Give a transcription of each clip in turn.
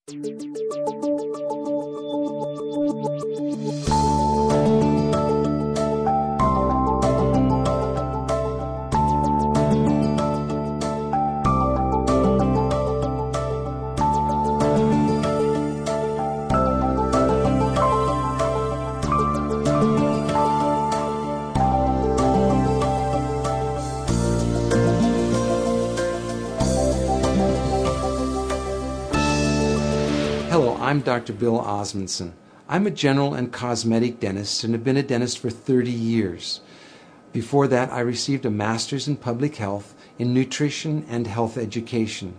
Hello, I'm Dr. Bill Osmondson. I'm a general and cosmetic dentist and have been a dentist for 30 years. Before that, I received a master's in public health in nutrition and health education.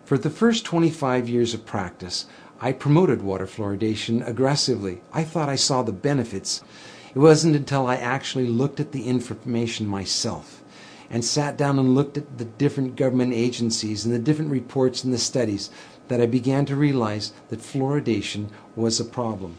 For the first 25 years of practice, I promoted water fluoridation aggressively. I thought I saw the benefits. It wasn't until I actually looked at the information myself and sat down and looked at the different government agencies and the different reports and the studies that I began to realize that fluoridation was a problem.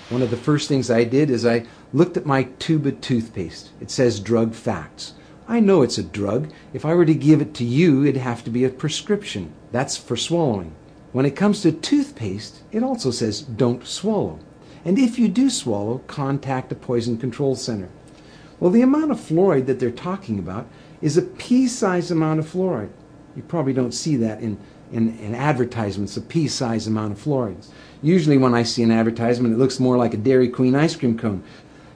One of the first things I did is I looked at my tube of toothpaste. It says drug facts. I know it's a drug. If I were to give it to you, it'd have to be a prescription. That's for swallowing. When it comes to toothpaste, it also says don't swallow. And if you do swallow, contact a poison control center. Well, the amount of fluoride that they're talking about is a pea-sized amount of fluoride. You probably don't see that in advertisements, a pea-sized amount of fluoride. Usually when I see an advertisement, it looks more like a Dairy Queen ice cream cone.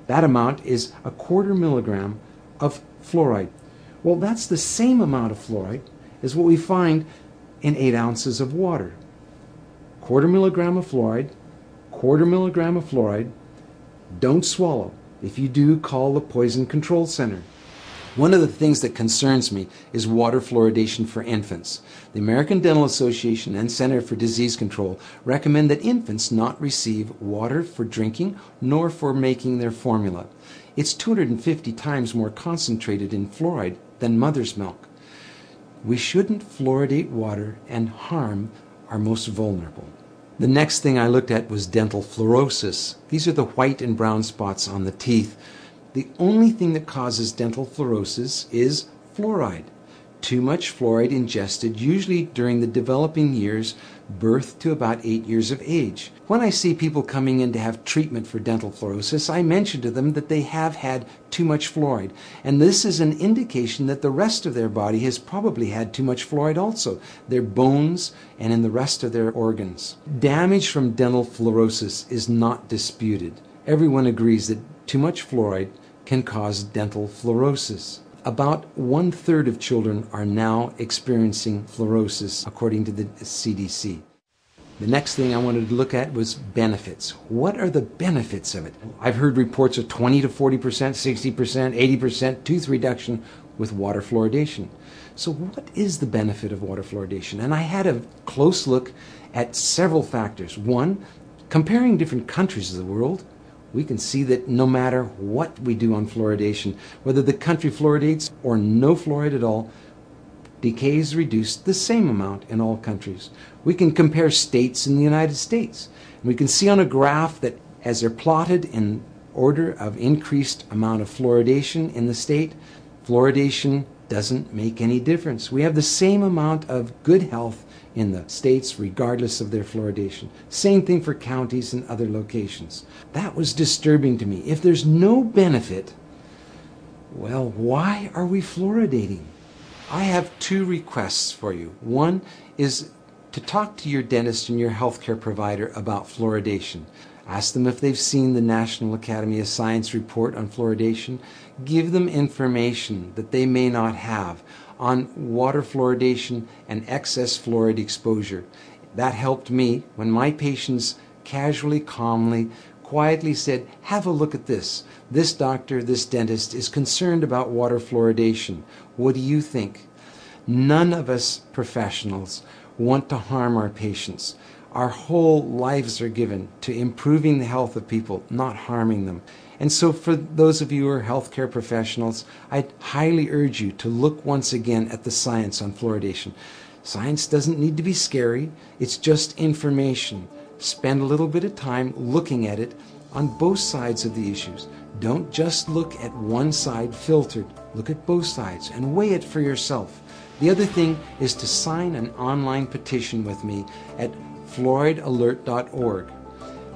That amount is 1/4 milligram of fluoride. Well, that's the same amount of fluoride as what we find in 8 ounces of water. 1/4 milligram of fluoride, 1/4 milligram of fluoride. Don't swallow. If you do, call the Poison Control Center. One of the things that concerns me is water fluoridation for infants. The American Dental Association and Center for Disease Control recommend that infants not receive water for drinking nor for making their formula. It's 250 times more concentrated in fluoride than mother's milk. We shouldn't fluoridate water and harm our most vulnerable. The next thing I looked at was dental fluorosis. These are the white and brown spots on the teeth. The only thing that causes dental fluorosis is fluoride. Too much fluoride ingested, usually during the developing years, birth to about 8 years of age. When I see people coming in to have treatment for dental fluorosis, I mention to them that they have had too much fluoride. And this is an indication that the rest of their body has probably had too much fluoride also, their bones and in the rest of their organs. Damage from dental fluorosis is not disputed. Everyone agrees that too much fluoride can cause dental fluorosis. About 1/3 of children are now experiencing fluorosis, according to the CDC. The next thing I wanted to look at was benefits. What are the benefits of it? I've heard reports of 20 to 40%, 60%, 80% tooth reduction with water fluoridation. So what is the benefit of water fluoridation? And I had a close look at several factors. One, comparing different countries of the world, we can see that no matter what we do on fluoridation, whether the country fluoridates or no fluoride at all, decay is reduced the same amount in all countries. We can compare states in the United States. And we can see on a graph that as they're plotted in order of increased amount of fluoridation in the state, fluoridation doesn't make any difference. We have the same amount of good health in the states regardless of their fluoridation. Same thing for counties and other locations. That was disturbing to me. If there's no benefit, well, why are we fluoridating? I have 2 requests for you. One is to talk to your dentist and your healthcare provider about fluoridation. Ask them if they've seen the National Academy of Science report on fluoridation. Give them information that they may not have on water fluoridation and excess fluoride exposure. That helped me when my patients casually, calmly, quietly said, have a look at this. This doctor, this dentist is concerned about water fluoridation. What do you think? None of us professionals want to harm our patients. Our whole lives are given to improving the health of people, not harming them. And so for those of you who are healthcare professionals, I'd highly urge you to look once again at the science on fluoridation. Science doesn't need to be scary. It's just information. Spend a little bit of time looking at it on both sides of the issues. Don't just look at one side filtered. Look at both sides and weigh it for yourself. The other thing is to sign an online petition with me at fluoridealert.org.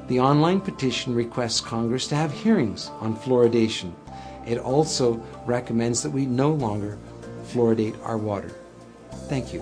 The online petition requests Congress to have hearings on fluoridation. It also recommends that we no longer fluoridate our water. Thank you.